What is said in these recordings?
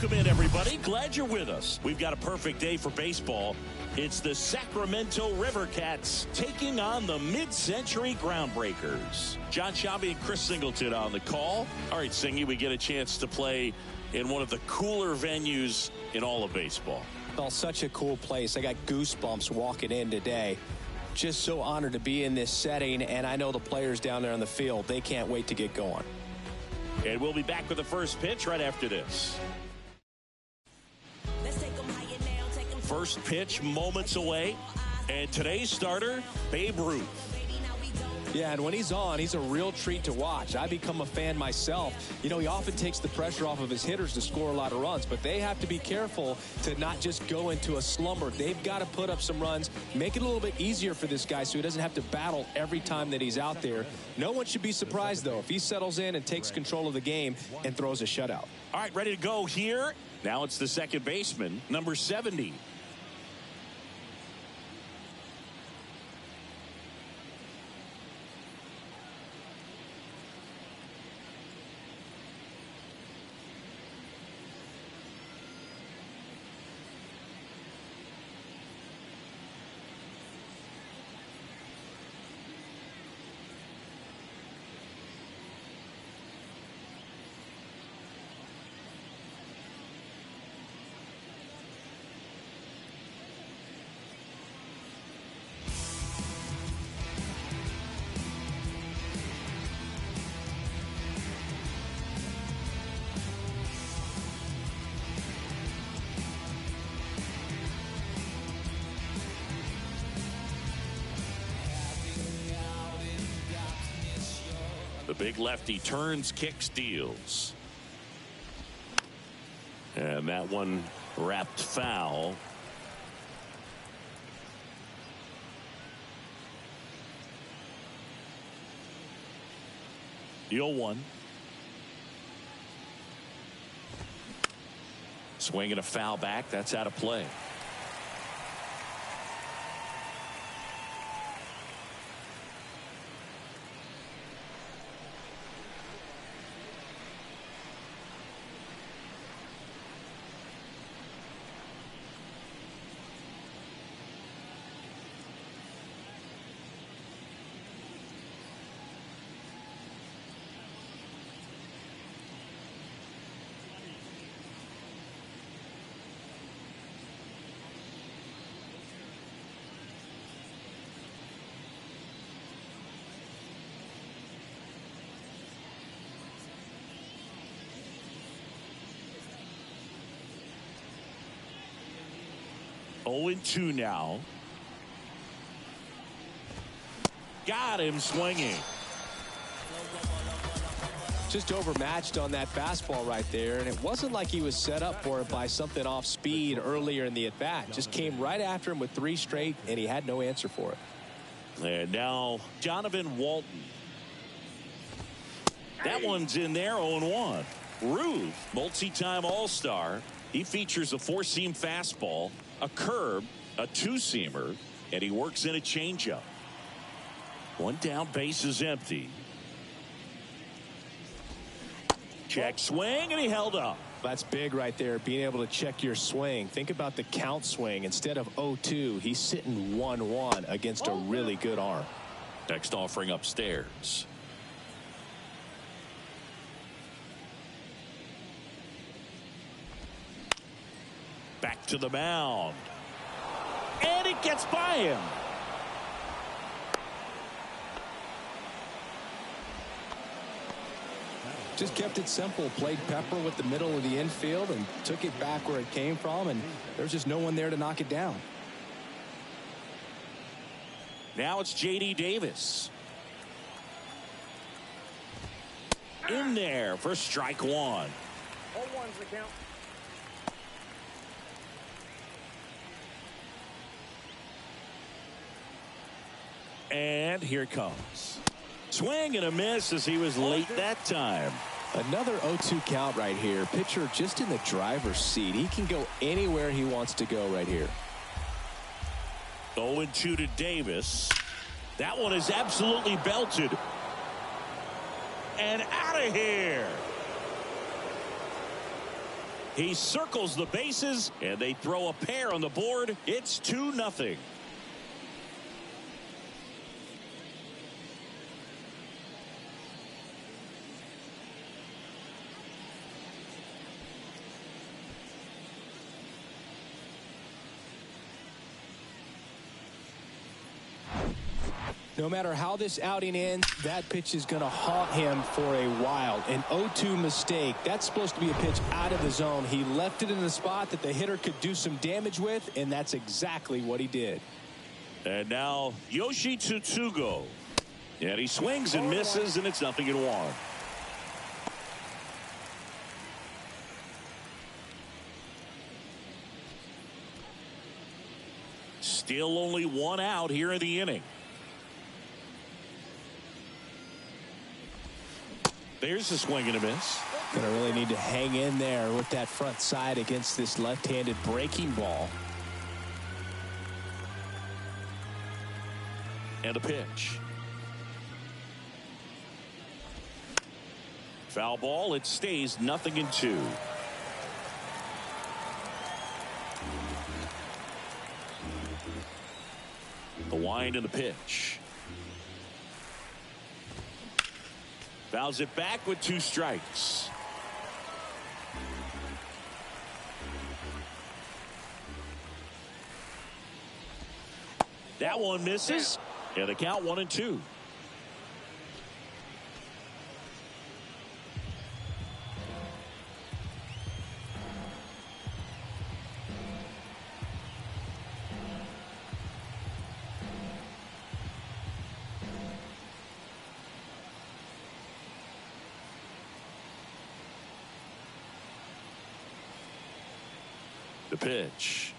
Welcome in, everybody. Glad you're with us. We've got a perfect day for baseball. It's the Sacramento Rivercats taking on the Mid-Century Groundbreakers. John Sciambi and Chris Singleton on the call. All right, Singy, we get a chance to play in one of the cooler venues in all of baseball. Well, such a cool place. I got goosebumps walking in today. Just so honored to be in this setting, and I know the players down there on the field, they can't wait to get going. And we'll be back with the first pitch right after this. First pitch moments away, and today's starter, Babe Ruth. Yeah, and when he's on, he's a real treat to watch. I become a fan myself. You know, he often takes the pressure off of his hitters to score a lot of runs, but they have to be careful to not just go into a slumber. They've got to put up some runs, make it a little bit easier for this guy so he doesn't have to battle every time that he's out there. No one should be surprised, though, if he settles in and takes control of the game and throws a shutout. All right, ready to go here. Now it's the second baseman, number 70. The big lefty turns, kicks, deals. And that one wrapped foul. The 0-1. Swinging a foul back. That's out of play. Oh, 0-2 now. Got him swinging. Just overmatched on that fastball right there, and it wasn't like he was set up for it by something off speed earlier in the at-bat. Just came right after him with 3 straight, and he had no answer for it. And now Donovan Walton. That one's in there, 0-1. Ruth, multi-time All-Star. He features a 4-seam fastball, a curve, a 2-seamer, and he works in a changeup. One down, base is empty. Check swing, and he held up. That's big right there, being able to check your swing. Think about the count swing. Instead of 0-2, he's sitting 1-1 against a really good arm. Next offering upstairs. Back to the mound. And it gets by him. Just kept it simple, played pepper with the middle of the infield and took it back where it came from, and there's just no one there to knock it down. Now it's J.D. Davis. In there for strike 1. 0-1's the count. And here it comes. Swing and a miss as he was late that time. Another 0-2 count right here. Pitcher just in the driver's seat. He can go anywhere he wants to go right here. 0-2 to Davis. That one is absolutely belted. And out of here. He circles the bases, and they throw a pair on the board. It's 2-0. No matter how this outing ends, that pitch is going to haunt him for a while. An 0-2 mistake. That's supposed to be a pitch out of the zone. He left it in the spot that the hitter could do some damage with, and that's exactly what he did. And now Yoshi Tsutsugo. And he swings and misses, and it's 0-1. Still only one out here in the inning. There's a swing and a miss. Gonna really need to hang in there with that front side against this left-handed breaking ball. And a pitch. Foul ball. It stays 0-2. The wind and the pitch. Fouls it back with 2 strikes. That one misses. And the count 1-2. The pitch.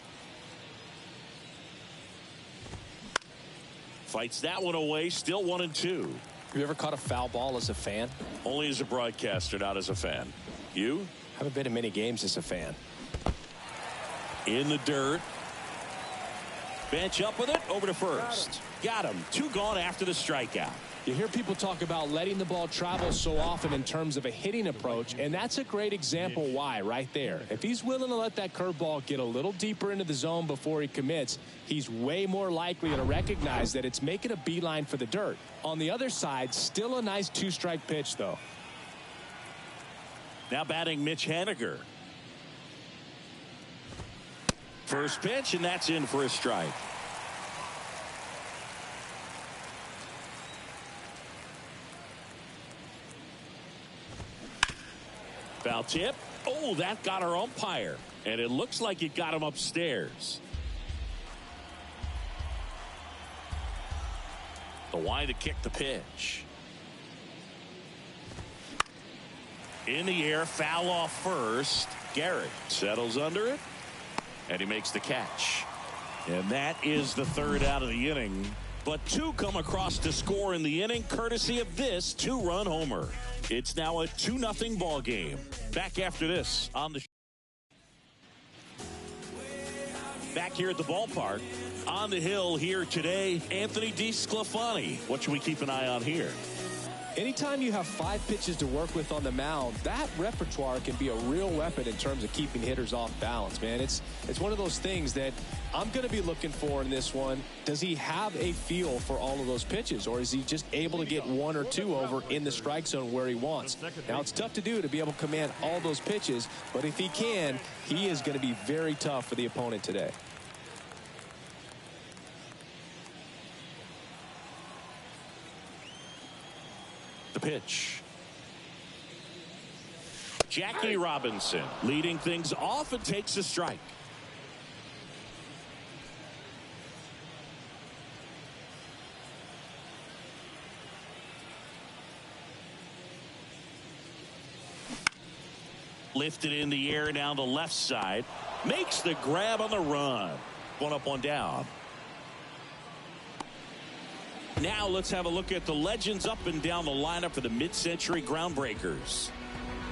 Fights that one away. Still 1-2. Have you ever caught a foul ball as a fan? Only as a broadcaster, not as a fan. You? Haven't been in many games as a fan. In the dirt. Bench up with it. Over to first. Got him. 2 gone after the strikeout. You hear people talk about letting the ball travel so often in terms of a hitting approach, and that's a great example why right there. If he's willing to let that curveball get a little deeper into the zone before he commits, he's way more likely to recognize that it's making a beeline for the dirt. On the other side, still a nice 2-strike pitch, though. Now batting Mitch Haniger. First pitch, and that's in for a strike. Foul tip. Oh, that got our umpire. And it looks like it got him upstairs. The wind to kick the pitch. In the air, foul off first. Garrett settles under it. And he makes the catch. And that is the 3rd out of the inning. But 2 come across to score in the inning, courtesy of this 2-run homer. It's now a 2-0 ball game. Back after this on the back here at the ballpark. On the hill here today, Anthony DeSclafani. What should we keep an eye on here? Anytime you have 5 pitches to work with on the mound, that repertoire can be a real weapon in terms of keeping hitters off balance, man. It's one of those things that I'm going to be looking for in this one. Does he have a feel for all of those pitches, or is he just able to get 1 or 2 over in the strike zone where he wants? Now, it's tough to do to be able to command all those pitches, but if he can, he is going to be very tough for the opponent today. The pitch. Jackie Robinson leading things off and takes a strike. Lifted in the air down the left side. Makes the grab on the run. 1 up, 1 down. Now let's have a look at the legends up and down the lineup for the mid-century Groundbreakers.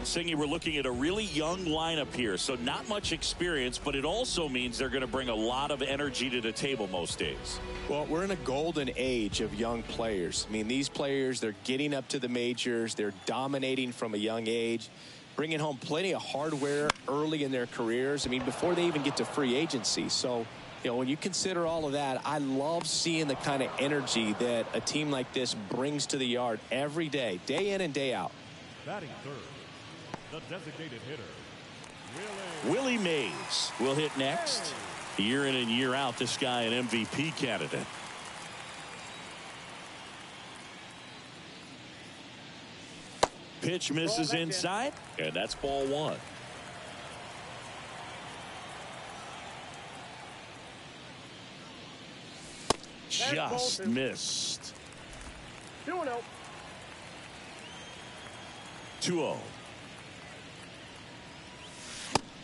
Singy, we're looking at a really young lineup here, so not much experience, but it also means they're going to bring a lot of energy to the table most days. Well, we're in a golden age of young players. I mean, these players, they're getting up to the majors. They're dominating from a young age, bringing home plenty of hardware early in their careers. I mean, before they even get to free agency. So, you know, when you consider all of that, I love seeing the kind of energy that a team like this brings to the yard every day, day in and day out. Batting third, the designated hitter, Willie Mays will hit next. Year in and year out, this guy an MVP candidate. Pitch misses inside, and that's ball one. Just missed. 2-0. 2-0.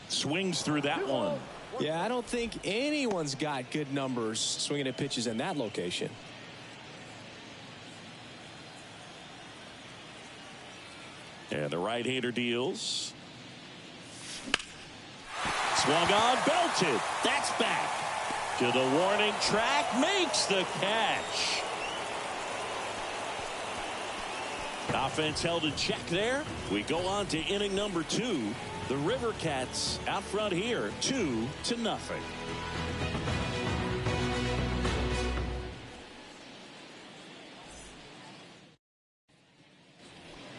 Swings through that one. Yeah, I don't think anyone's got good numbers swinging at pitches in that location. And the right-hander deals. Swung on, belted. That's back to the warning track. Makes the catch. Offense held in check there. We go on to inning number 2. The River Cats out front here, 2-0.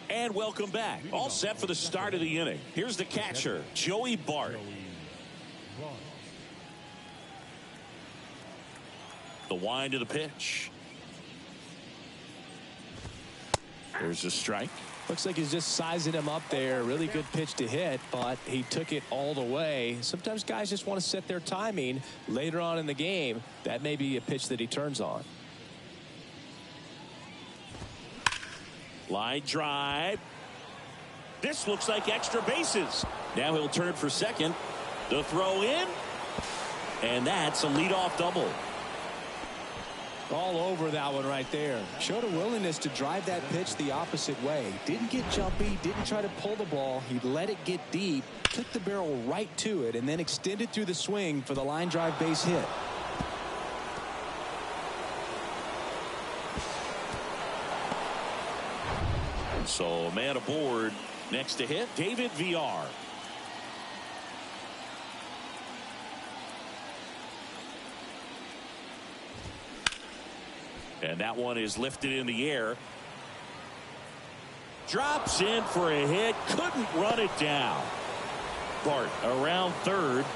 And welcome back. All set for the start of the inning. Here's the catcher, Joey Bart. The wind of the pitch. There's a strike. Looks like he's just sizing him up there. Really good pitch to hit, but he took it all the way. Sometimes guys just want to set their timing later on in the game. That may be a pitch that he turns on. Line drive. This looks like extra bases. Now he'll turn for second. The throw in. And that's a leadoff double. All over that one right there. Showed a willingness to drive that pitch the opposite way. Didn't get jumpy, didn't try to pull the ball. He let it get deep, took the barrel right to it, and then extended through the swing for the line drive base hit. So man aboard. Next to hit, David Villar. And that one is lifted in the air. Drops in for a hit. Couldn't run it down. Bart around third.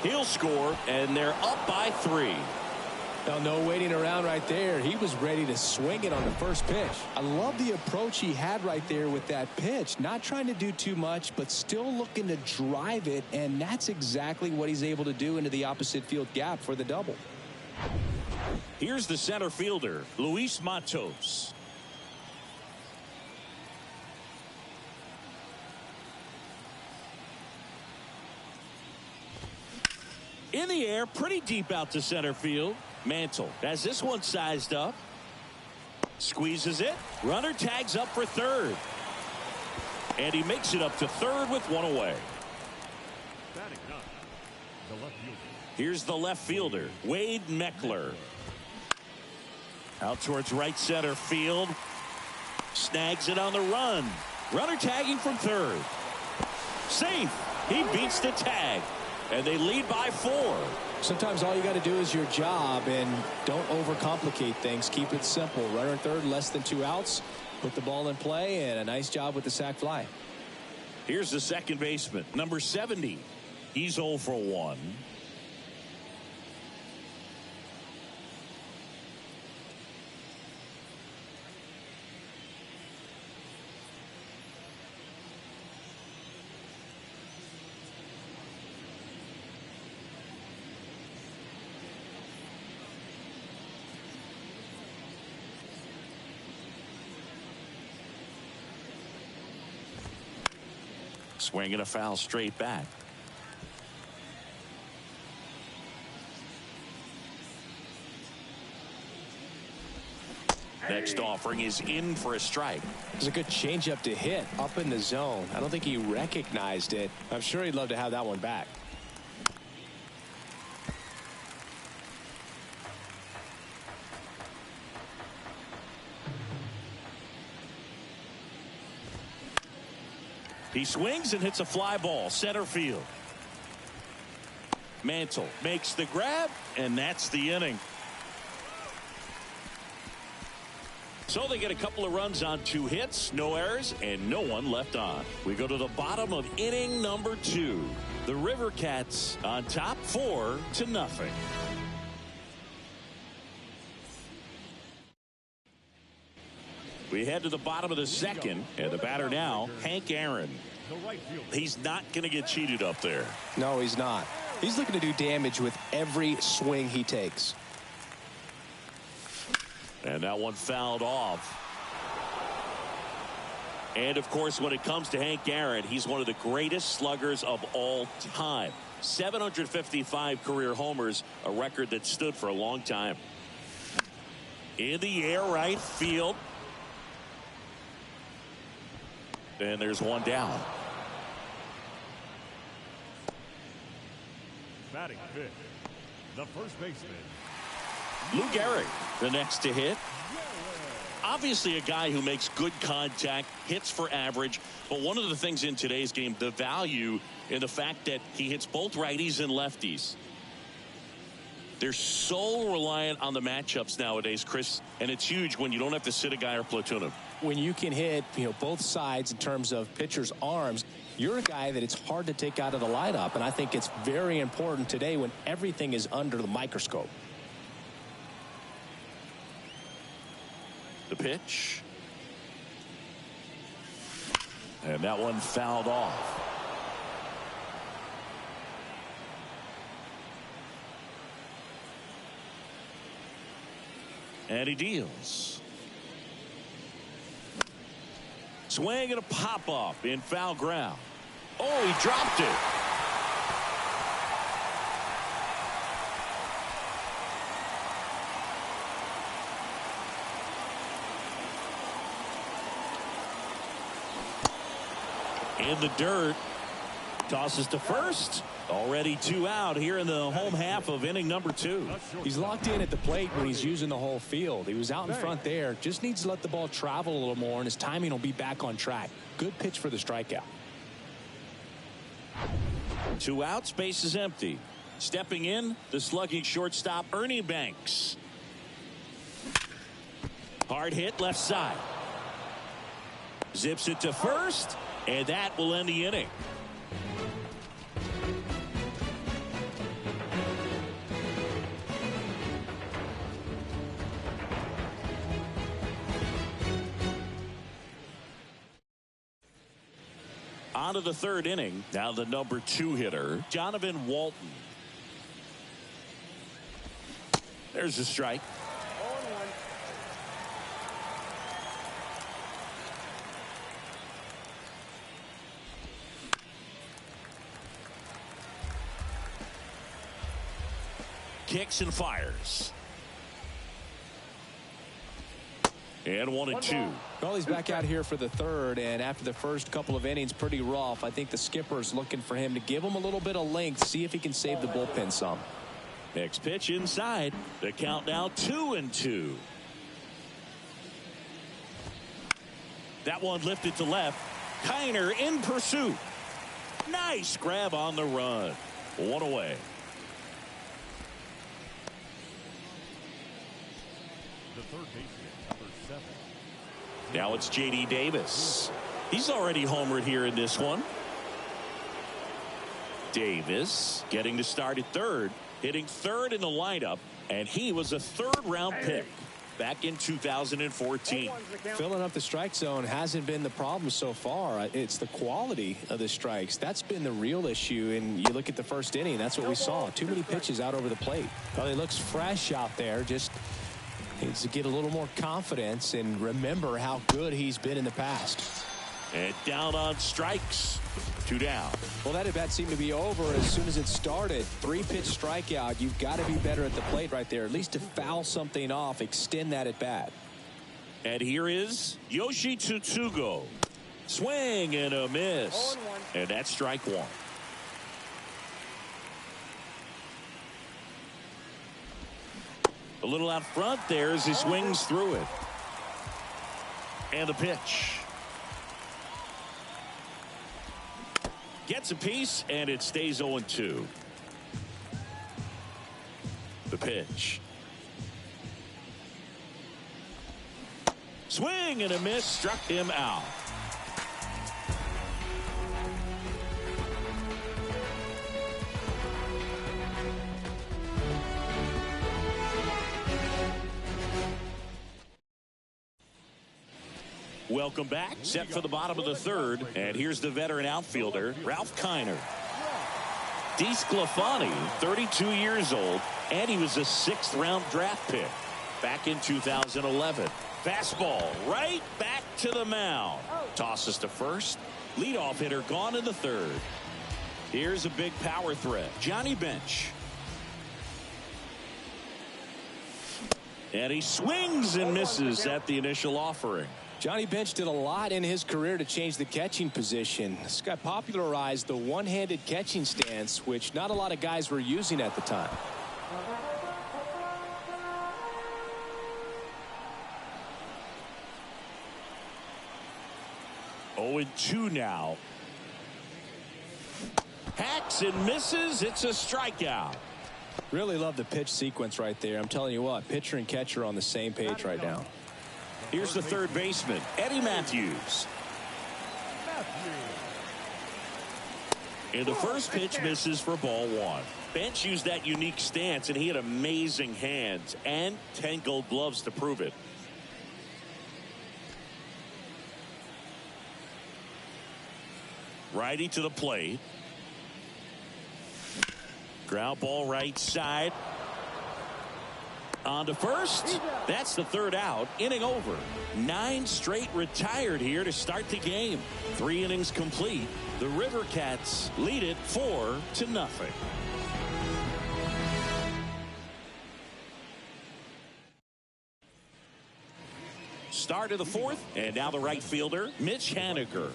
He'll score, and they're up by 3. Now, no waiting around right there. He was ready to swing it on the first pitch. I love the approach he had right there with that pitch. Not trying to do too much, but still looking to drive it, and that's exactly what he's able to do into the opposite field gap for the double. Here's the center fielder, Luis Matos. In the air, pretty deep out to center field. Mantle has this one sized up. Squeezes it. Runner tags up for third. And he makes it up to third with one away. batting ninth, the left fielder. Here's the left fielder, Wade Meckler. Out towards right center field. Snags it on the run. Runner tagging from third. Safe. He beats the tag. And they lead by 4. Sometimes all you got to do is your job and don't overcomplicate things. Keep it simple. Runner in third, less than 2 outs. Put the ball in play, and a nice job with the sac fly. Here's the second baseman, number 70. He's 0 for 1. Swinging a foul straight back. Next offering is in for a strike. It was a good changeup to hit up in the zone. I don't think he recognized it. I'm sure he'd love to have that one back. He swings and hits a fly ball center field. Mantle makes the grab, and that's the inning. So they get a couple of runs on 2 hits, no errors, and no one left on. We go to the bottom of inning number 2. The River Cats on top 4-0. We head to the bottom of the second, and the batter now, Hank Aaron. He's not going to get cheated up there. No, he's not. He's looking to do damage with every swing he takes. And that one fouled off. And, of course, when it comes to Hank Aaron, he's one of the greatest sluggers of all time. 755 career homers, a record that stood for a long time. In the air, right field. And there's one down. Batting fifth, the first baseman, Lou Gehrig, the next to hit. Obviously a guy who makes good contact, hits for average, but one of the things in today's game, the value in the fact that he hits both righties and lefties. They're so reliant on the matchups nowadays, Chris, and it's huge when you don't have to sit a guy or platoon him. When you can hit, both sides in terms of pitchers' arms, you're a guy that it's hard to take out of the lineup, and I think it's very important today when everything is under the microscope. The pitch. And that one fouled off. And he deals. Swing and a pop-off in foul ground. Oh, he dropped it. In the dirt. Tosses to first. Already 2 out here in the home half of inning number 2. He's locked in at the plate when he's using the whole field. He was out in front there. Just needs to let the ball travel a little more, and his timing will be back on track. Good pitch for the strikeout. 2 outs, base is empty. Stepping in, the slugging shortstop, Ernie Banks. Hard hit left side. Zips it to first, and that will end the inning. On to the 3rd inning. Now the number 2 hitter, Donovan Walton. There's a strike. 0-1. Kicks and fires. And 1-2. Well, he's back out here for the 3rd, and after the first couple of innings, pretty rough. I think the skipper's looking for him to give him a little bit of length, see if he can save the bullpen some. Next pitch inside. The count now 2-2. That one lifted to left. Kiner in pursuit. Nice grab on the run. 1 away. the third baseman, number 7. Now it's J.D. Davis. He's already homered here in this one. Davis getting to start at 3rd, hitting 3rd in the lineup, and he was a 3rd-round pick back in 2014. Filling up the strike zone hasn't been the problem so far. It's the quality of the strikes. That's been the real issue. And you look at the first inning, that's what we saw. Too many pitches out over the plate. Well, he looks fresh out there. Just needs to get a little more confidence and remember how good he's been in the past. And down on strikes. 2 down. Well, that at bat seemed to be over as soon as it started. 3-pitch strikeout. You've got to be better at the plate right there, at least to foul something off, extend that at bat. And here is Yoshi Tsutsugo. Swing and a miss. And that's strike 1. A little out front there as he swings through it. And the pitch. Gets a piece, and it stays 0-2. The pitch. Swing and a miss, struck him out. Welcome back. Set for the bottom of the third. And here's the veteran outfielder, Ralph Kiner. DeSclafani, 32 years old, and he was a 6th-round draft pick back in 2011. Fastball right back to the mound. Tosses to first. Leadoff hitter gone in the third. Here's a big power threat. Johnny Bench. And he swings and misses at the initial offering. Johnny Bench did a lot in his career to change the catching position. This guy popularized the one-handed catching stance, which not a lot of guys were using at the time. Oh, 0-2 now. Hacks and misses. It's a strikeout. Really love the pitch sequence right there. I'm telling you what, pitcher and catcher on the same page right now. Here's the third baseman, Eddie Matthews. And the first pitch misses for ball 1. Bench used that unique stance, and he had amazing hands and 10 gold gloves to prove it. Righty to the plate. Ground ball right side. On to first. That's the third out. Inning over. 9 straight retired here to start the game. 3 innings complete. The River Cats lead it 4-0. Start of the 4th, and now the right fielder, Mitch Haniger.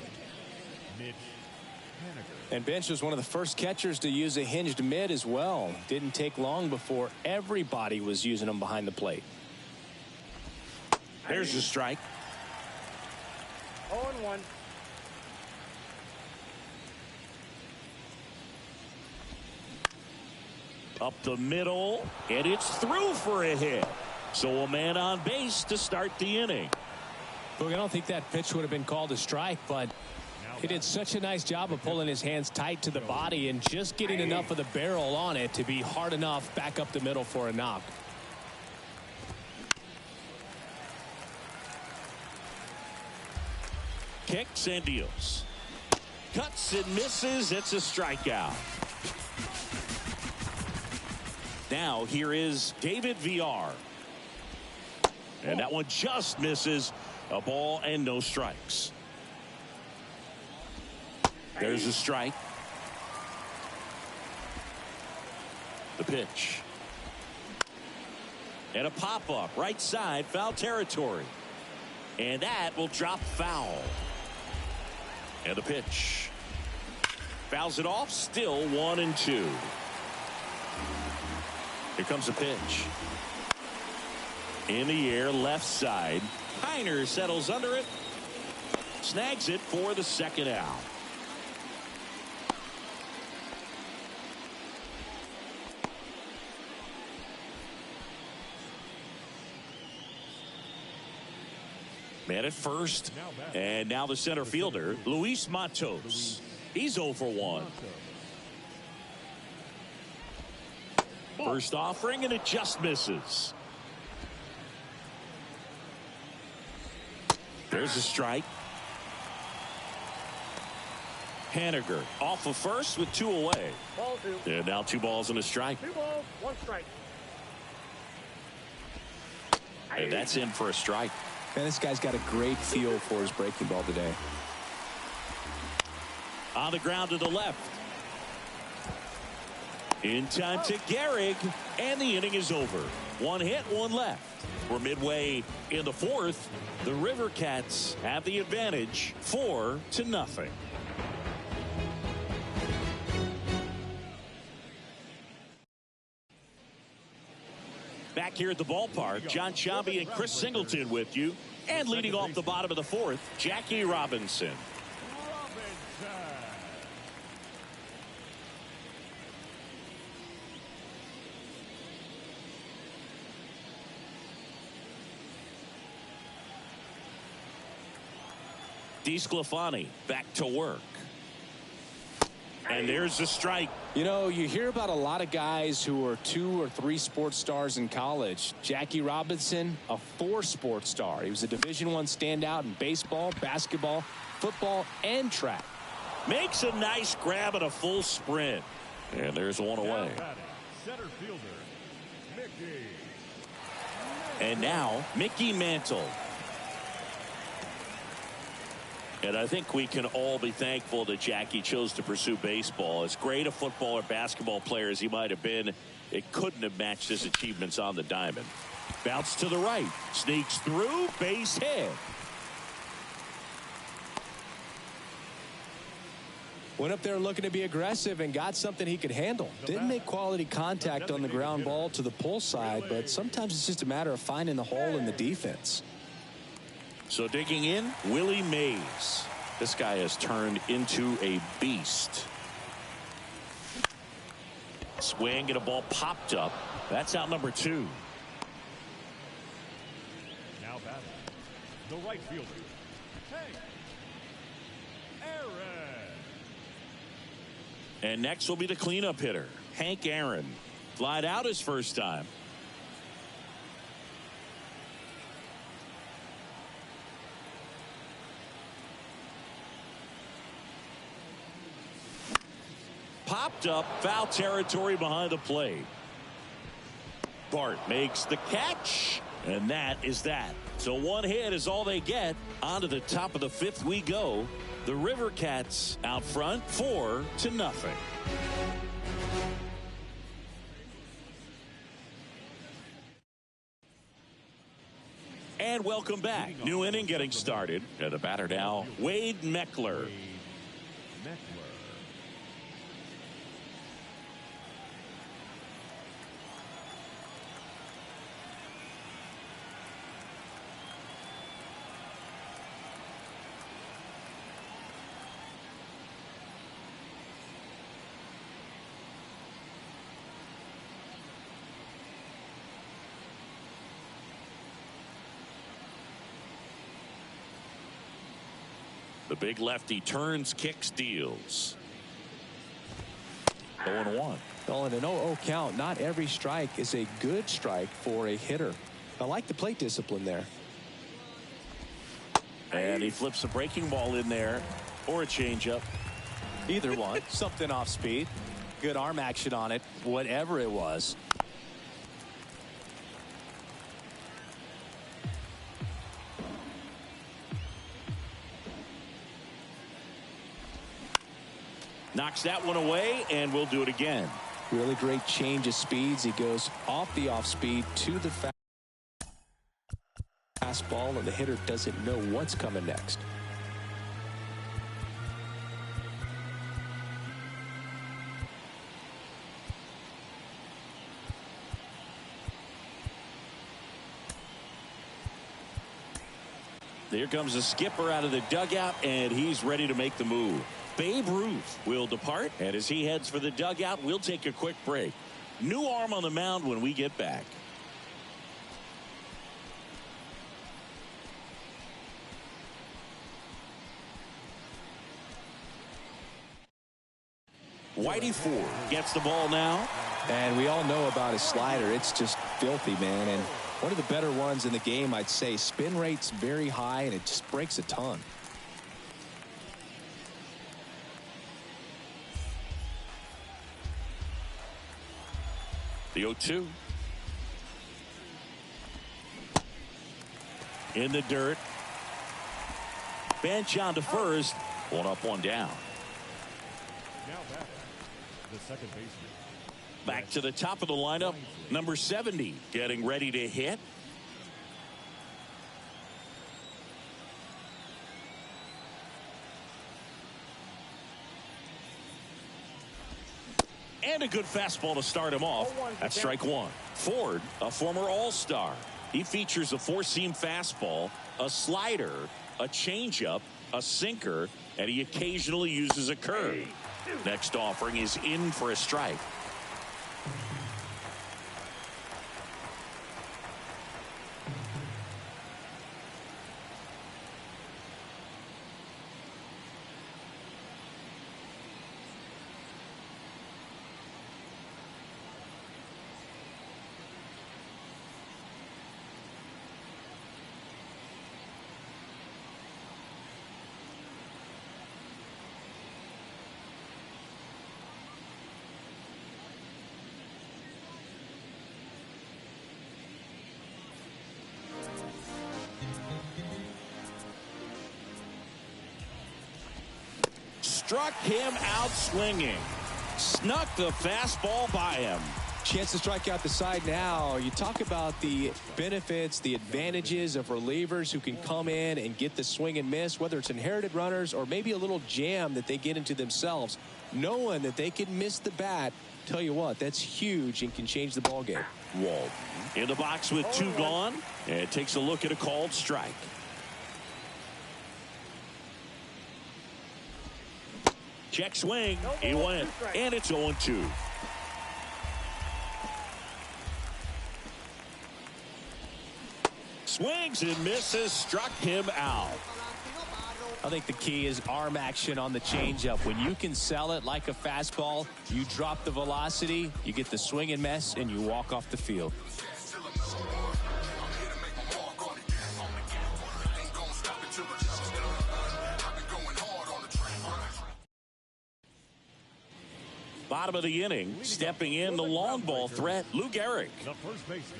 And Bench was one of the first catchers to use a hinged mid as well. Didn't take long before everybody was using them behind the plate. There's the strike. 0-1. Up the middle, and it's through for a hit. So a man on base to start the inning. Look, I don't think that pitch would have been called a strike, but he did such a nice job of pulling his hands tight to the body and just getting enough of the barrel on it to be hard enough back up the middle for a knock. Kicks and deals. Cuts and misses. It's a strikeout. Now here is David Villar. And that one just misses. A ball and no strikes. There's a strike. The pitch. And a pop-up right side, foul territory. And that will drop foul. And the pitch. Fouls it off, still 1-2. Here comes the pitch. In the air, left side. Kiner settles under it. Snags it for the second out. Man at first. And now the center fielder, Luis Matos. He's 0 for 1. First offering, and it just misses. There's a strike. Haniger off of first with 2 away. Ball 2. And now 2 balls and a strike. 2 balls, 1 strike. And that's in for a strike. Man, this guy's got a great feel for his breaking ball today. On the ground to the left. In time to Gehrig, and the inning is over. 1 hit, 1 left. We're midway in the 4th. The River Cats have the advantage, 4-0. Back here at the ballpark, John Sciambi and Chris Singleton with you. And leading off the bottom of the 4th, Jackie Robinson. DeSclafani back to work. And there's the strike. You know, you hear about a lot of guys who are 2 or 3 sports stars in college. Jackie Robinson, a 4 sports star. He was a Division I standout in baseball, basketball, football, and track. Makes a nice grab at a full sprint. And there's one away. Center fielder, Mickey. And now, Mickey Mantle. And I think we can all be thankful that Jackie chose to pursue baseball. As great a football or basketball player as he might have been, it couldn't have matched his achievements on the diamond. Bounce to the right. Sneaks through. Base hit. Went up there looking to be aggressive and got something he could handle. Didn't make quality contact on the ground ball to the pull side, but sometimes it's just a matter of finding the hole in the defense. So digging in, Willie Mays. This guy has turned into a beast. Swing and a ball popped up. That's out number 2. Now batting, the right fielder, Hank Aaron. And next will be the cleanup hitter, Hank Aaron. Flied out his first time. Popped up, foul territory behind the plate. Bart makes the catch, and that is that. So one hit is all they get. On to the top of the 5th we go. The River Cats out front 4-0. And welcome back. New inning getting started. And the batter now, Wade Meckler. The big lefty turns, kicks, deals. 0-1. Well, in an 0-0 count, not every strike is a good strike for a hitter. I like the plate discipline there. And he flips a breaking ball in there, or a changeup. Either one. Something off speed. Good arm action on it, whatever it was. Knocks that one away, and we'll do it again. Really great change of speeds. He goes off the off speed to the fastball, and the hitter doesn't know what's coming next. Here comes the skipper out of the dugout, and he's ready to make the move. Babe Ruth will depart, and as he heads for the dugout, we'll take a quick break. New arm on the mound when we get back. Whitey Ford gets the ball now. And we all know about his slider. It's just filthy, man. And one of the better ones in the game, I'd say. Spin rate's very high, and it just breaks a ton. The 0-2. In the dirt. Bench on to first. One up, one down. Now batting, the second baseman. Back to the top of the lineup. Number 70 getting ready to hit. And a good fastball to start him off. That's strike one. Ford, a former All-Star. He features a four-seam fastball, a slider, a changeup, a sinker, and he occasionally uses a curve. Next offering is in for a strike. struck him out swinging. Snuck the fastball by him. Chance to strike out the side now. You talk about the benefits, the advantages of relievers who can come in and get the swing and miss, whether it's inherited runners or maybe a little jam that they get into themselves. Knowing that they can miss the bat, tell you what, that's huge and can change the ball game. Walton in the box with 2 gone, and takes a look at a called strike. Check swing. He went, and it's 0-2. Swings and misses, struck him out. I think the key is arm action on the changeup. When you can sell it like a fastball, you drop the velocity, you get the swing and miss, and you walk off the field. Bottom of the inning, stepping in the long ball threat, Lou Gehrig.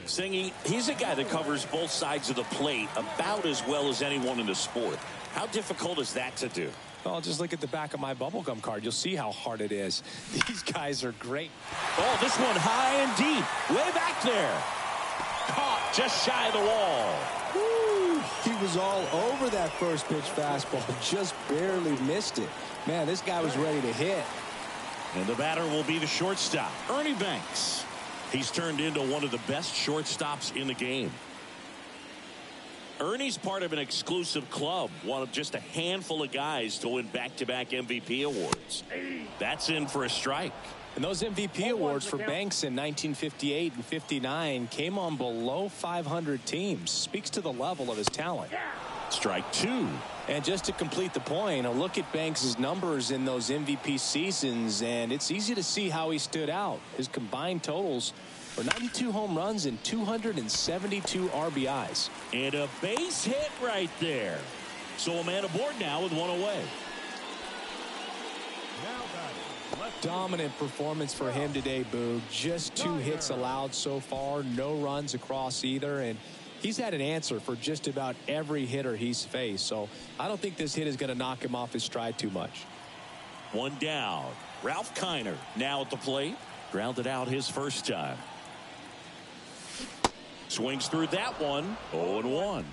Singing, he's a guy that covers both sides of the plate about as well as anyone in the sport. How difficult is that to do? Well, just look at the back of my bubblegum card. You'll see how hard it is. These guys are great. Oh, this one high and deep, way back there. Caught just shy of the wall. Woo! He was all over that first pitch fastball, just barely missed it. Man, this guy was ready to hit. And the batter will be the shortstop, Ernie Banks. He's turned into one of the best shortstops in the game. Ernie's part of an exclusive club, one of just a handful of guys to win back-to-back MVP awards. That's in for a strike. And those MVP awards for Banks in 1958 and 59 came on below 500 teams. Speaks to the level of his talent. Strike 2. And just to complete the point, a look at Banks' numbers in those MVP seasons, and it's easy to see how he stood out. His combined totals are 92 home runs and 272 RBIs. And a base hit right there. So a man aboard now with 1 away. Dominant performance for him today, Boog. Just 2 hits allowed so far, no runs across either, and he's had an answer for just about every hitter he's faced. So I don't think this hit is going to knock him off his stride too much. 1 down. Ralph Kiner now at the plate. Grounded out his first time. Swings through that one. 0-1.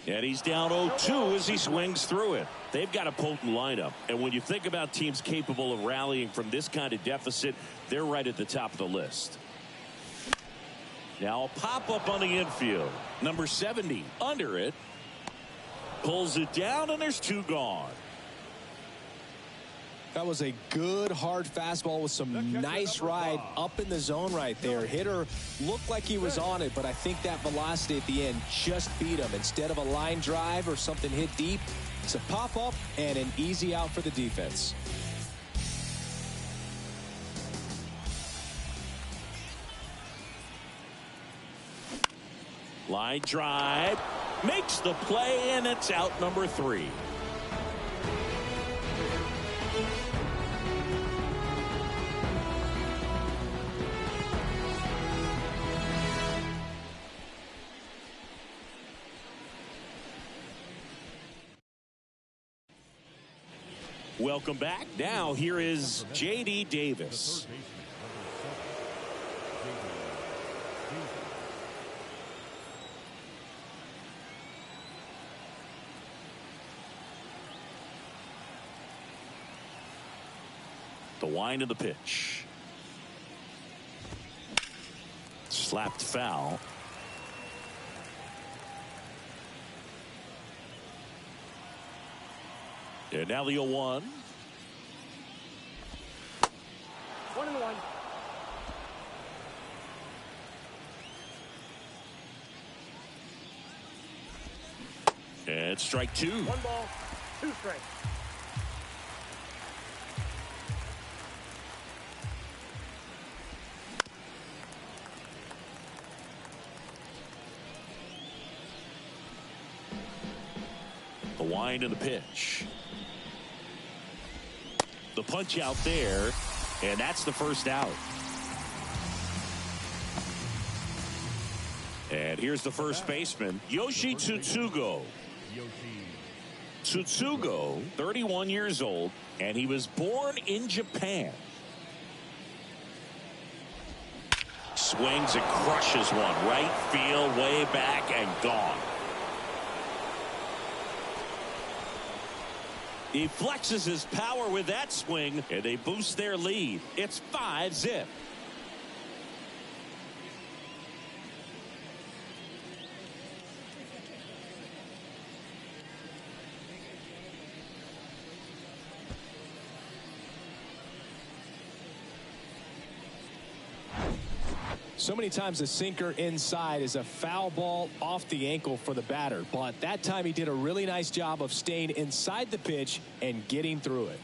And he's down 0-2 as he swings through it. They've got a potent lineup. And when you think about teams capable of rallying from this kind of deficit, they're right at the top of the list. Now a pop-up on the infield. Number 70 under it. Pulls it down, and there's 2 gone. That was a good hard fastball with some nice ride up in the zone right there. Hitter looked like he was on it, but I think that velocity at the end just beat him. Instead of a line drive or something hit deep, it's a pop up and an easy out for the defense. Line drive makes the play, and it's out number 3. Welcome back. Now here is J.D. Davis. The wind of the pitch. Slapped foul. And now the 0-1. 1-1. And strike 2. 1 ball, 2 strikes. The wind of the pitch. The punch out there, and that's the first out. And here's the first baseman, Yoshi Tsutsugo. Tsutsugo, 31 years old, and he was born in Japan. Swings and crushes one. Right field, way back, and gone. He flexes his power with that swing, and they boost their lead. It's 5-zip. So many times a sinker inside is a foul ball off the ankle for the batter, but that time he did a really nice job of staying inside the pitch and getting through it.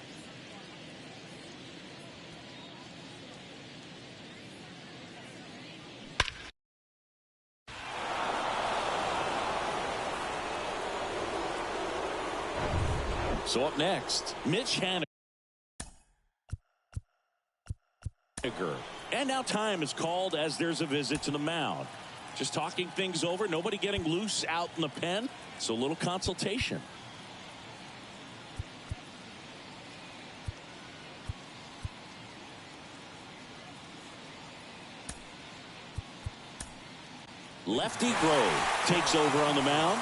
So up next, Mitch Haniger. And now time is called as there's a visit to the mound. Just talking things over, nobody getting loose out in the pen, so a little consultation. Lefty Grove takes over on the mound.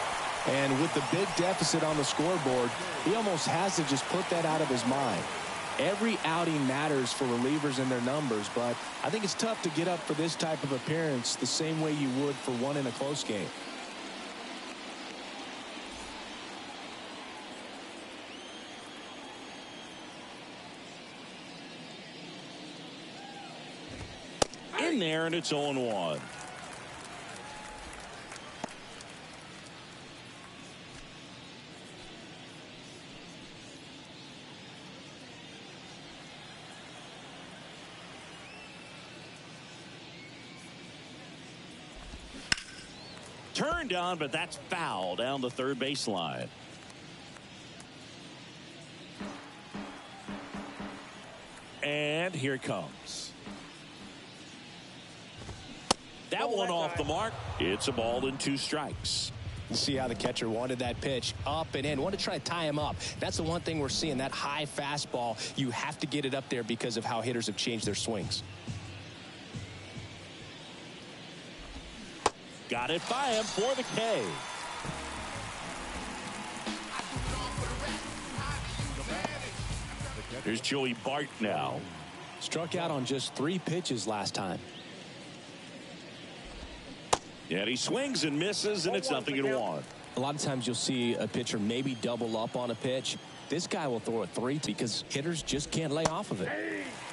And with the big deficit on the scoreboard, he almost has to just put that out of his mind. Every outing matters for relievers and their numbers, but I think it's tough to get up for this type of appearance the same way you would for one in a close game. In there, and it's 0-1. Turned on, but that's foul down the third baseline. And here it comes. That one off the mark. It's a ball and 2 strikes. You see how the catcher wanted that pitch up and in. Wanted to try to tie him up. That's the one thing we're seeing, that high fastball. You have to get it up there because of how hitters have changed their swings. Got it by him for the K. Here's Joey Bart now. Struck out on just 3 pitches last time. Yeah, and he swings and misses, and it's 0-1. A lot of times you'll see a pitcher maybe double up on a pitch. This guy will throw a 3 because hitters just can't lay off of it.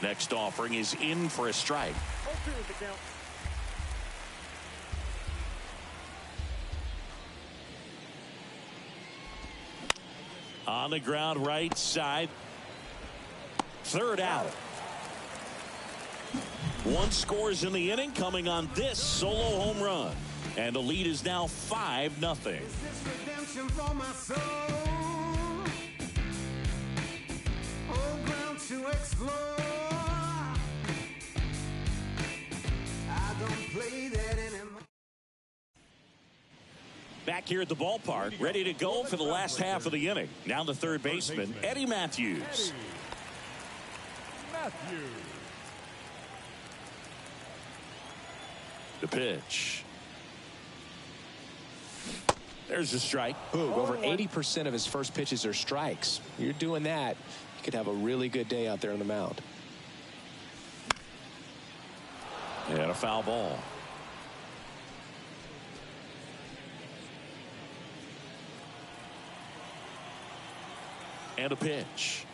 Next offering is in for a strike. On the ground, right side. Third out. 1 scores in the inning, coming on this solo home run. And the lead is now 5-0. Back here at the ballpark, ready to go for the last half of the inning. Now the third baseman, Eddie Matthews. The pitch. There's a strike. Over 80% of his first pitches are strikes. You're doing that, you could have a really good day out there on the mound. And a foul ball. And a pitch.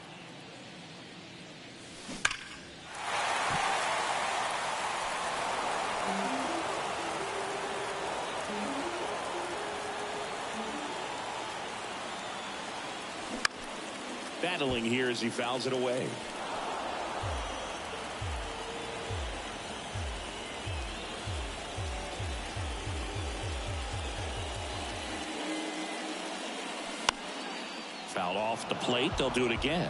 Battling here as he fouls it away. Fouled off the plate. They'll do it again.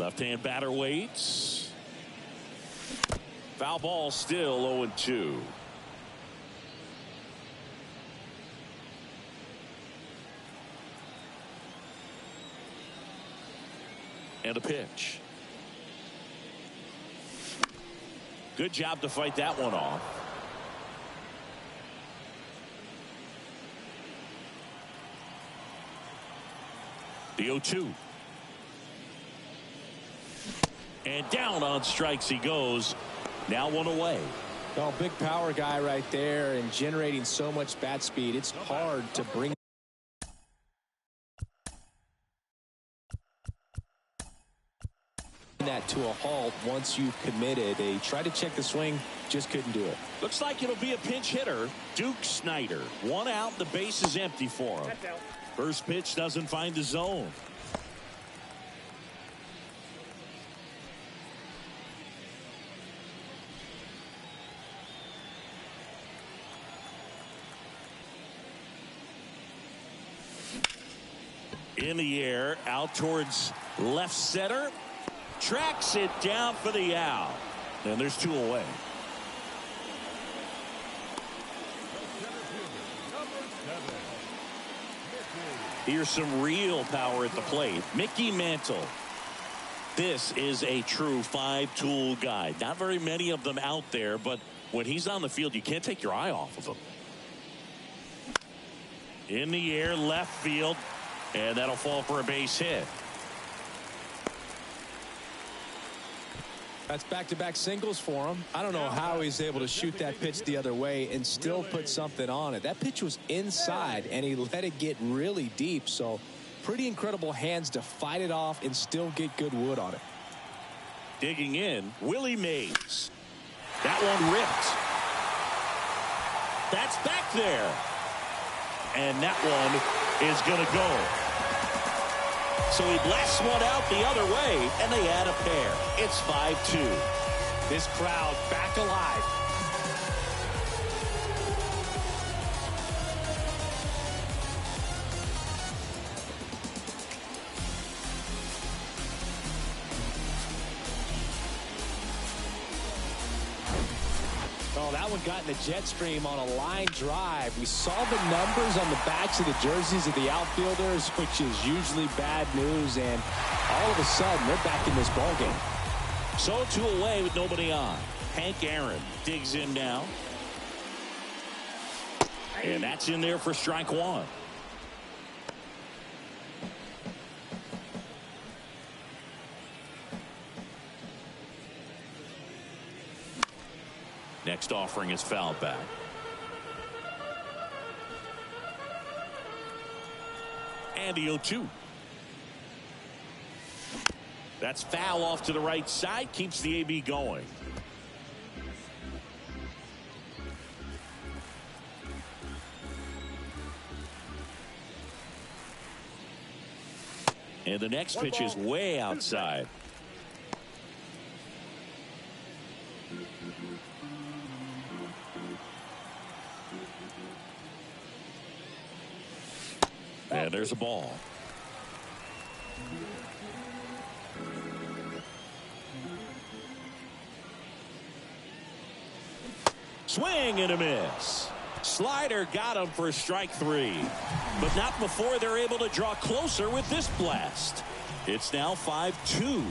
Left-hand batter waits. Foul ball, still 0-2. And a pitch. Good job to fight that one off. The 0-2. And down on strikes he goes. Now one away. Oh, big power guy right there and generating so much bat speed. It's hard to bring that to a halt once you've committed. They tried to check the swing, just couldn't do it. Looks like it'll be a pinch hitter. Duke Snider. One out, the base is empty for him. First pitch doesn't find the zone. In the air, out towards left center. Tracks it down for the out. And there's two away. Here's some real power at the plate. Mickey Mantle. This is a true five-tool guy. Not very many of them out there, but when he's on the field, you can't take your eye off of him. In the air, left field, and that'll fall for a base hit. That's back-to-back singles for him. I don't know how he's able to shoot that pitch the other way and still put something on it. That pitch was inside, and he let it get really deep. So pretty incredible hands to fight it off and still get good wood on it. Digging in, Willie Mays. That one ripped. That's back there. And that one is going to go. So he blasts one out the other way, and they add a pair. It's 5-2. This crowd back alive. Oh, that one got in the jet stream on a line drive. We saw the numbers on the backs of the jerseys of the outfielders, which is usually bad news, and all of a sudden they're back in this ballgame. So two away with nobody on. Hank Aaron digs in now. And that's in there for strike one. Next offering is fouled back. And the 0-2. That's foul off to the right side. Keeps the AB going. And the next pitch is way outside. And there's a ball. Swing and a miss. Slider got him for strike three. But not before they're able to draw closer with this blast. It's now 5-2.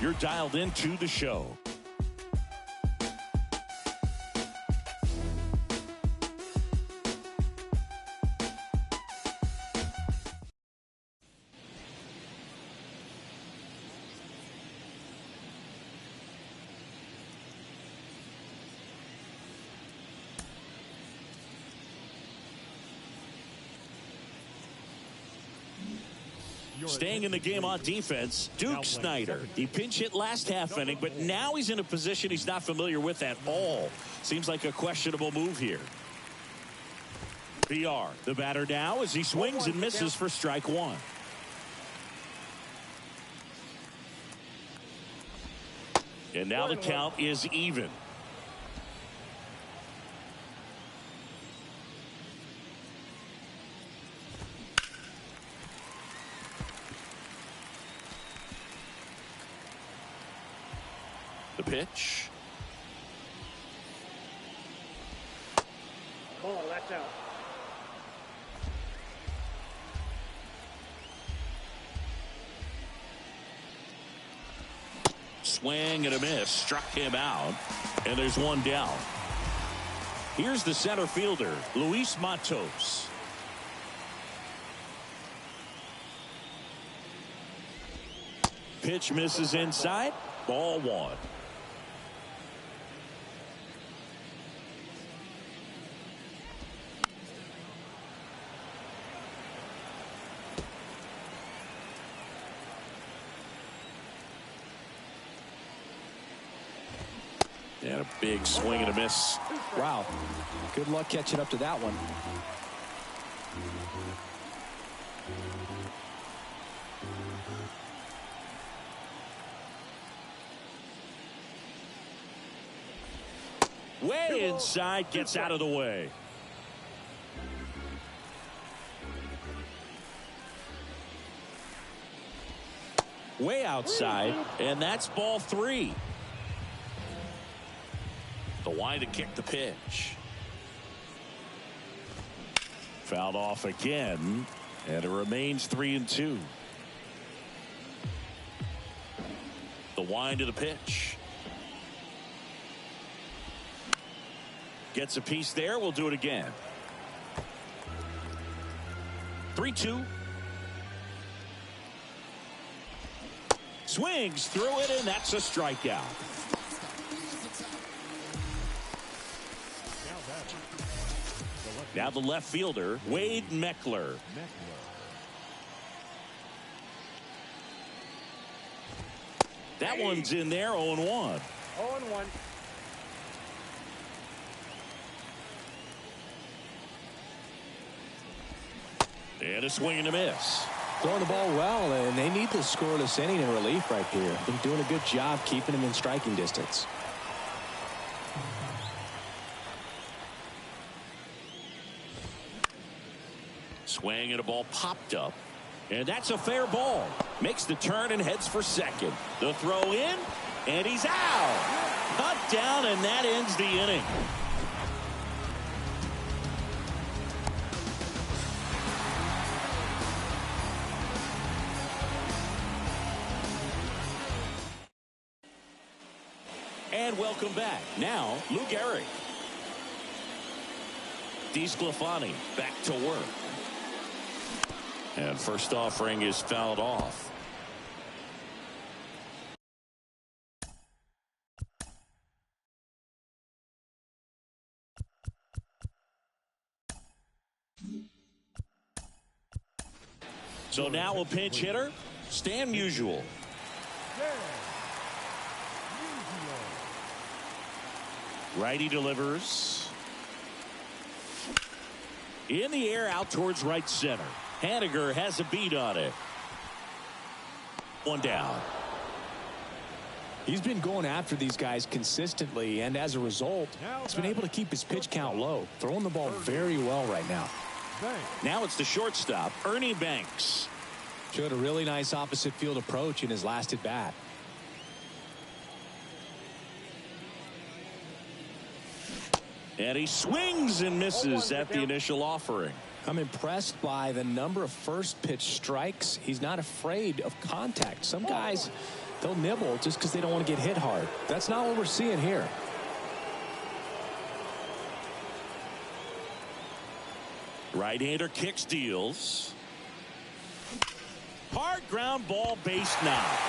You're dialed into the show. Staying in the game on defense, Duke Snider. He pinch hit last half inning, but now he's in a position he's not familiar with at all. Seems like a questionable move here. PR, the batter now as he swings and misses for strike one. And now the count is even. The pitch. Ball, that's out. Swing and a miss. Struck him out. And there's one down. Here's the center fielder, Luis Matos. Pitch misses inside. Ball one. And a big swing and a miss. Wow. Good luck catching up to that one. Way inside, gets out of the way. Way outside, and that's ball three. The line to kick the pitch. Fouled off again, and it remains 3-2. The wind to the pitch. Gets a piece there. We'll do it again. 3-2. Swings through it, and that's a strikeout. Now the left fielder, Wade Meckler. That one's in there, 0-1. 0-1. And a swing and a miss. Throwing the ball well, and they need the scoreless inning in relief right here. Been doing a good job keeping him in striking distance. Swing and a ball popped up. And that's a fair ball. Makes the turn and heads for second. The throw in, and he's out. Cut down, and that ends the inning. And welcome back. Now, Lou Gehrig. DeSclafani back to work. And first offering is fouled off. So now a pinch hitter, Stan Musial. Righty delivers. In the air out towards right center. Haniger has a beat on it. One down. He's been going after these guys consistently, and as a result, he's been able to keep his pitch count low, throwing the ball very well right now. Now it's the shortstop, Ernie Banks. Showed a really nice opposite field approach in his last at bat. And he swings and misses at the initial offering. I'm impressed by the number of first pitch strikes. He's not afraid of contact. Some guys, they'll nibble just because they don't want to get hit hard. That's not what we're seeing here. Right-hander kicks, deals. Hard ground ball, base knock.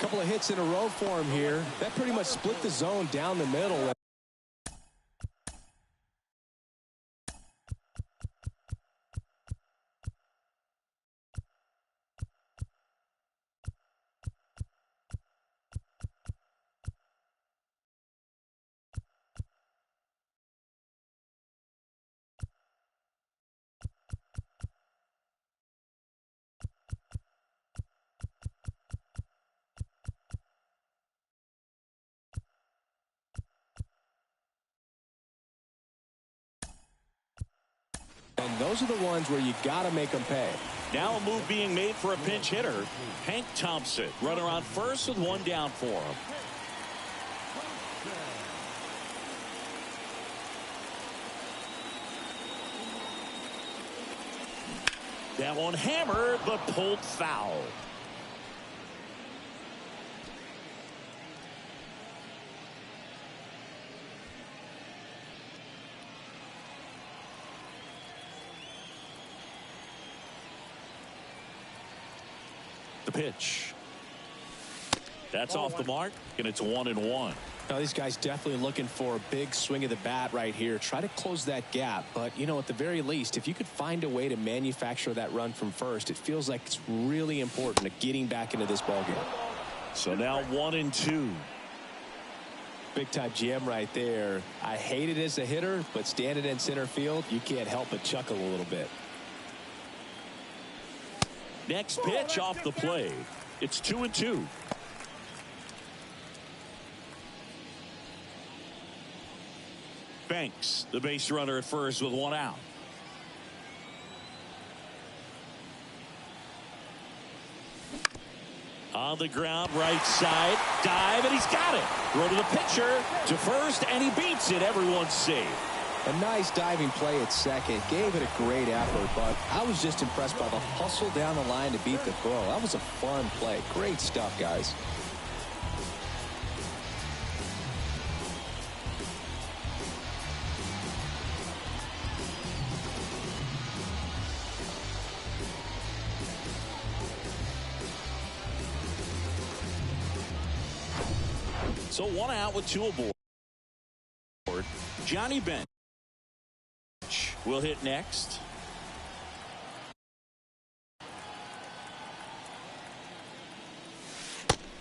Couple of hits in a row for him here. That pretty much split the zone down the middle. And those are the ones where you got to make them pay. Now a move being made for a pinch hitter. Hank Thompson, runner on first with one down for him. That one hammered, but pulled foul. The pitch. That's off the mark, and it's 1-1. Now, these guys definitely looking for a big swing of the bat right here. Try to close that gap. But, you know, at the very least, if you could find a way to manufacture that run from first, it feels like it's really important to getting back into this ballgame. So now 1-2. Big-time GM right there. I hate it as a hitter, but standing in center field, you can't help but chuckle a little bit. Next pitch off the plate. It's 2-2. Banks, the base runner at first with one out. On the ground, right side, dive, and he's got it. Throw to the pitcher, to first, and he beats it. Everyone's safe. A nice diving play at second. Gave it a great effort, but I was just impressed by the hustle down the line to beat the throw. That was a fun play. Great stuff, guys. So one out with two aboard. Johnny Bench will hit next.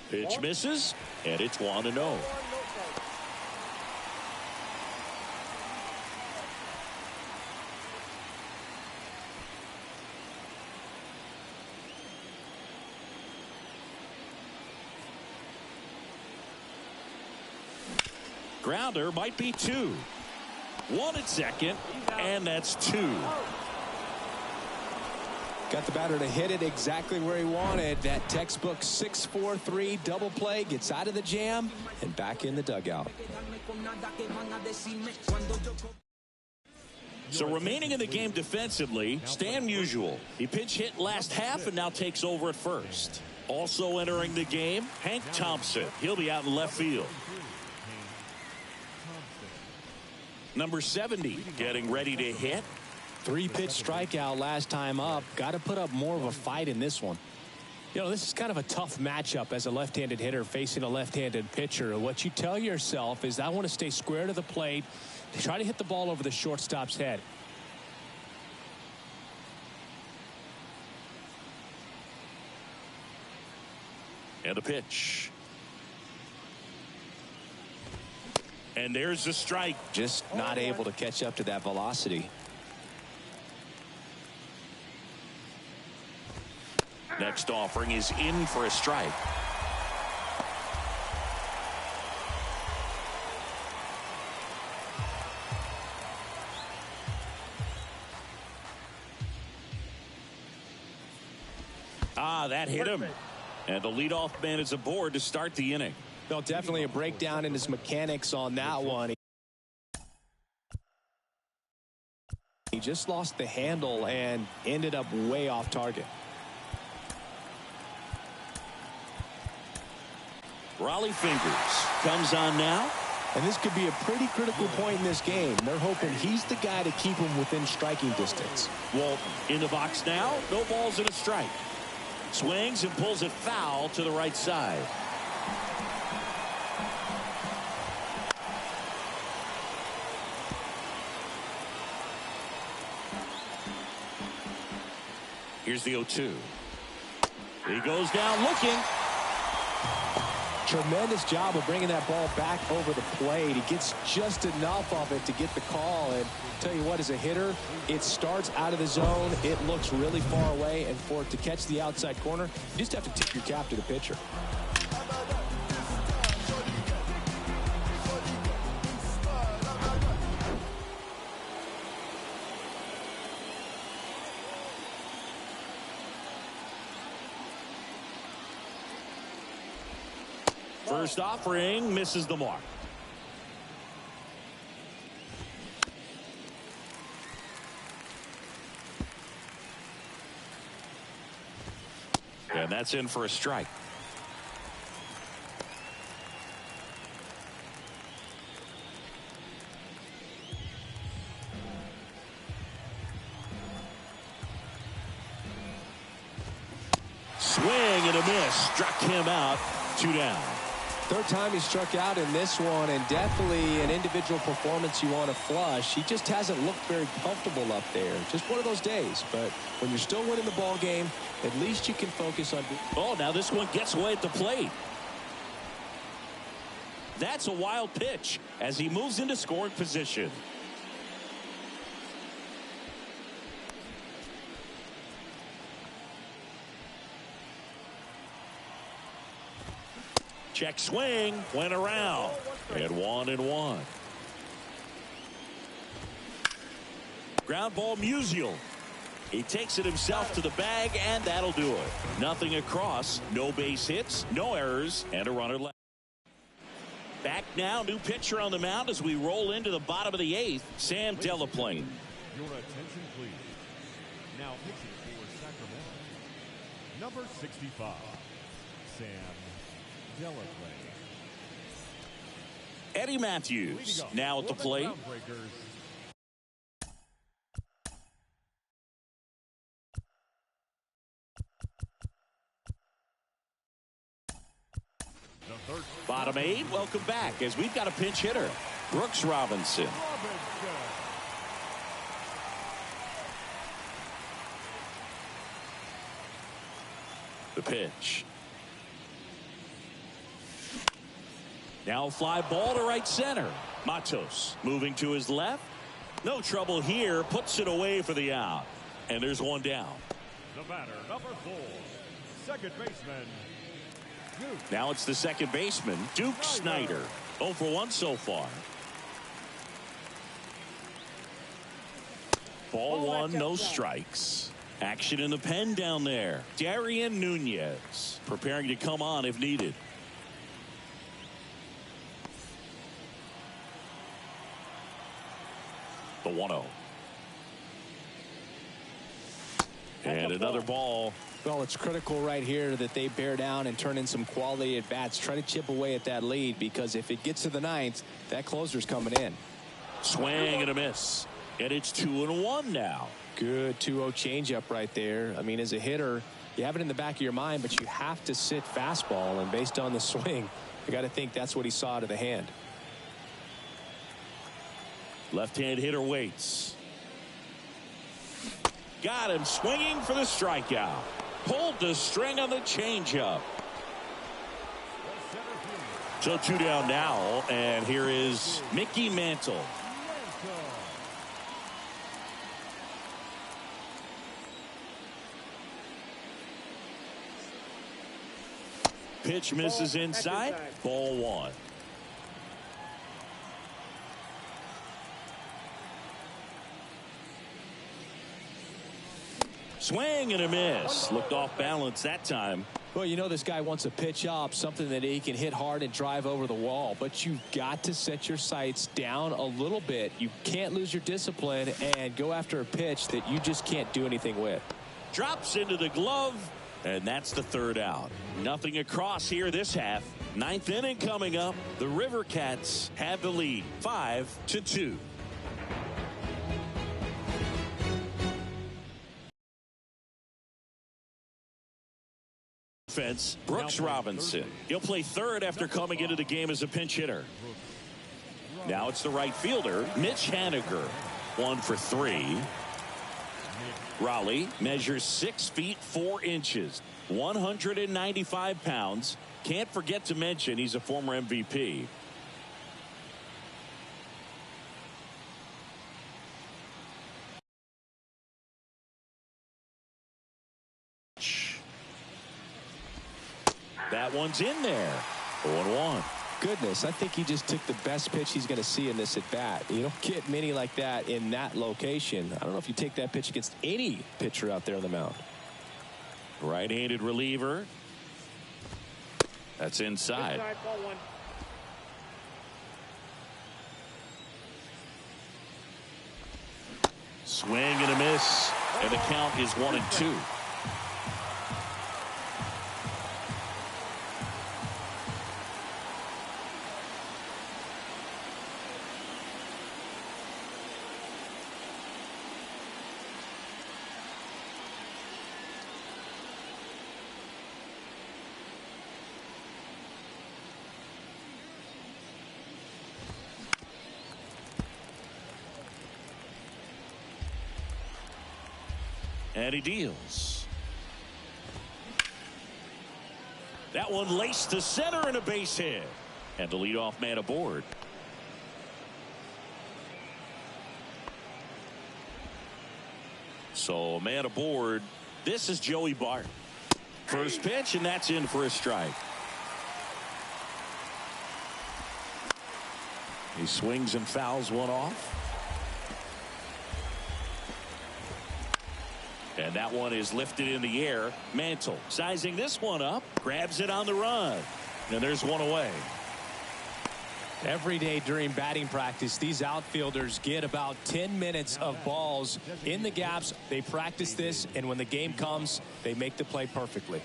Pitch misses, and it's 1-0. Grounder might be two. One at second, and that's two. Got the batter to hit it exactly where he wanted. That textbook 6-4-3 double play, gets out of the jam and back in the dugout. So remaining in the game defensively, Stan Musial. He pinch hit last half and now takes over at first. Also entering the game, Hank Thompson. He'll be out in left field. Number 70 getting ready to hit. 3-pitch strikeout last time up. Got to put up more of a fight in this one. You know, this is kind of a tough matchup as a left-handed hitter facing a left-handed pitcher. What you tell yourself is, I want to stay square to the plate, try to hit the ball over the shortstop's head. And a pitch. And there's the strike. Just not able to catch up to that velocity. Next offering is in for a strike. That hit him. And the leadoff man is aboard to start the inning. Well, definitely a breakdown in his mechanics on that one. He just lost the handle and ended up way off target. Raleigh Fingers comes on now. And this could be a pretty critical point in this game. They're hoping he's the guy to keep him within striking distance. Walton in the box now. No balls and a strike. Swings and pulls it foul to the right side. Here's the 0-2. He goes down looking. Tremendous job of bringing that ball back over the plate. He gets just enough of it to get the call. And tell you what, as a hitter, it starts out of the zone. It looks really far away. And for it to catch the outside corner, you just have to tip your cap to the pitcher. First offering misses the mark. And that's in for a strike. Swing and a miss. Struck him out. 2 down. Third time he struck out in this one, and definitely an individual performance you want to flush. He just hasn't looked very comfortable up there. Just one of those days. But when you're still winning the ball game, at least you can focus on. Oh, now this one gets away at the plate. That's a wild pitch as he moves into scoring position. Check swing, went around, and 1-1. Ground ball, Musial. He takes it himself to the bag, and that'll do it. Nothing across, no base hits, no errors, and a runner left. Back now, new pitcher on the mound as we roll into the bottom of the 8th, Sam Delaplane. Your attention, please. Now pitching for Sacramento, number 65, Sam Delaplane. Eddie Matthews now at the plate. Bottom 8, welcome back as we've got a pinch hitter, Brooks Robinson. The pitch. Now a fly ball to right center. Matos moving to his left. No trouble here. Puts it away for the out. And there's one down. The batter, number 4, second baseman, Duke. Now it's the second baseman, Duke Snider. 0 for 1 so far. Ball 1, no strikes. Action in the pen down there. Darian Nunez preparing to come on if needed. The 1-0. And another ball. Well, it's critical right here that they bear down and turn in some quality at bats. Try to chip away at that lead, because if it gets to the 9th, that closer's coming in. Swing and a miss. And it's 2-1 now. Good 2-0 changeup right there. I mean, as a hitter, you have it in the back of your mind, but you have to sit fastball. And based on the swing, you got to think that's what he saw out of the hand. Left-hand hitter waits. Got him swinging for the strikeout. Pulled the string on the changeup. So 2 down now, and here is Mickey Mantle. Pitch misses inside. Ball 1. Swing and a miss. Looked off balance that time. Well, you know this guy wants a pitch up, something that he can hit hard and drive over the wall. But you've got to set your sights down a little bit. You can't lose your discipline and go after a pitch that you just can't do anything with. Drops into the glove, and that's the 3rd out. Nothing across here this half. 9th inning coming up. The River Cats have the lead, 5-2. Defense, Brooks Robinson. He'll play 3rd after coming into the game as a pinch hitter. Now it's the right fielder, Mitch Haniger. 1 for 3. Raleigh measures 6 feet 4 inches, 195 pounds. Can't forget to mention he's a former MVP. That one's in there. 0-1. Goodness, I think he just took the best pitch he's going to see in this at bat. You don't get many like that in that location. I don't know if you take that pitch against any pitcher out there on the mound. Right-handed reliever. That's inside. Inside, ball one. Swing and a miss, and the count is 1-2. And he deals. That one laced to center and a base hit. And the leadoff man aboard. So man aboard. This is Joey Bart. First pitch, and that's in for a strike. He swings and fouls one off. And that one is lifted in the air. Mantle sizing this one up, grabs it on the run, and there's one away. Every day during batting practice, these outfielders get about 10 minutes of balls in the gaps. They practice this, and when the game comes, they make the play perfectly.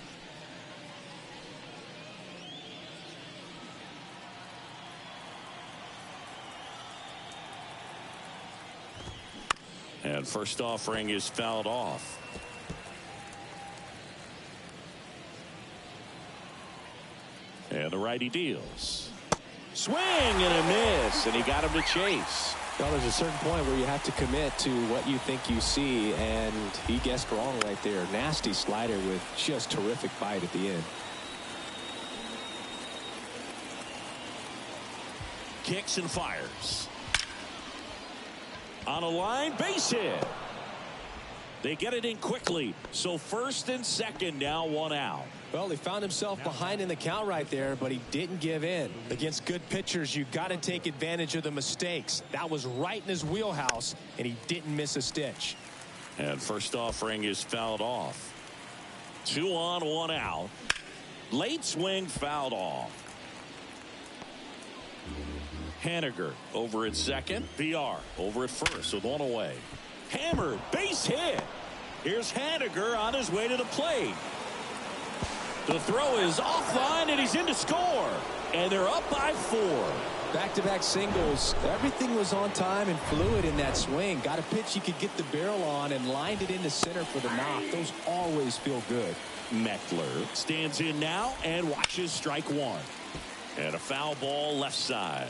And first offering is fouled off. And the righty deals. Swing and a miss, and he got him to chase. Well, there's a certain point where you have to commit to what you think you see, and he guessed wrong right there. Nasty slider with just terrific bite at the end. Kicks and fires. On a line, base hit. They get it in quickly. So first and second, now one out. Well, he found himself behind in the count right there, but he didn't give in. Against good pitchers, you got to take advantage of the mistakes. That was right in his wheelhouse, and he didn't miss a stitch. And first offering is fouled off. 2 on, 1 out. Late swing fouled off. Haniger over at second. VR over at first with one away. Hammered, base hit. Here's Haniger on his way to the plate. The throw is offline, and he's in to score. And they're up by 4. Back-to-back singles. Everything was on time and fluid in that swing. Got a pitch he could get the barrel on and lined it into center for the knock. Those always feel good. Meckler stands in now and watches strike one. And a foul ball left side.